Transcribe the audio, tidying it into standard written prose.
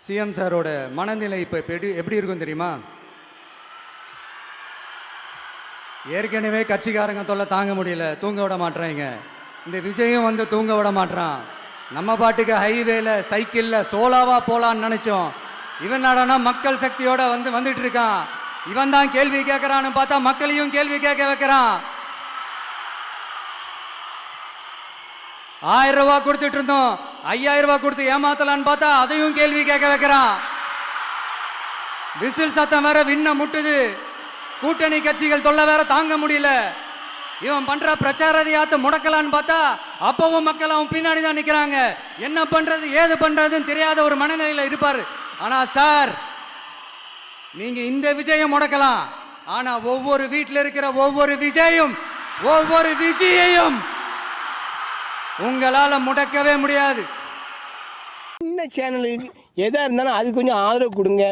CM சாரோட மனநிலை இப்போ எப்படி இருக்கும் தெரியுமா? ஏற்கனவே கட்சிக்காரங்க தொல்லை தாங்க முடியல, தூங்க விட மாட்டேறாங்க. இந்த விஜயும் வந்து தூங்க விட மாட்டான். நம்ம பாட்டுக்கு ஹைவேல சைக்கிளில் சோலாவா போலான்னு நினைச்சோம். இவன் நாடனா மக்கள் சக்தியோட வந்துட்டு இருக்கான். இவன் தான் கேள்வி கேட்கறான்னு பார்த்தா மக்களையும் கேள்வி கேட்க வைக்கிறான். 1000 ரூபாய் கொடுத்துட்டு இருந்தோம், 5000 ரூபாய் கொடுத்து ஏமாத்தலான்னு பார்த்தா அதையும் கேள்வி கேட்க வைக்கிறான். விசில் சத்தம் வேற விண்ண முட்டுது. கூட்டணி கட்சிகள் தொல்லை வேற தாங்க முடியல. இவன் பண்ற பிரச்சாரத்தையாத்த முடக்கலான்னு பார்த்தா அப்பவும் மக்கள் அவன் பின்னாடி தான் நிக்கிறாங்க. என்ன பண்றது ஏது பண்றதுன்னு தெரியாத ஒரு மனநிலையில இருப்பாரு. ஆனா சார், நீங்க இந்த விஜயம் முடக்கலாம், ஆனா ஒவ்வொரு வீட்டில் இருக்கிற ஒவ்வொரு விஜயையும் உங்களால முடக்கவே முடியாது. சின்ன சேனலுக்கு எதா இருந்தாலும் அது கொஞ்சம் ஆதரவு கொடுங்க.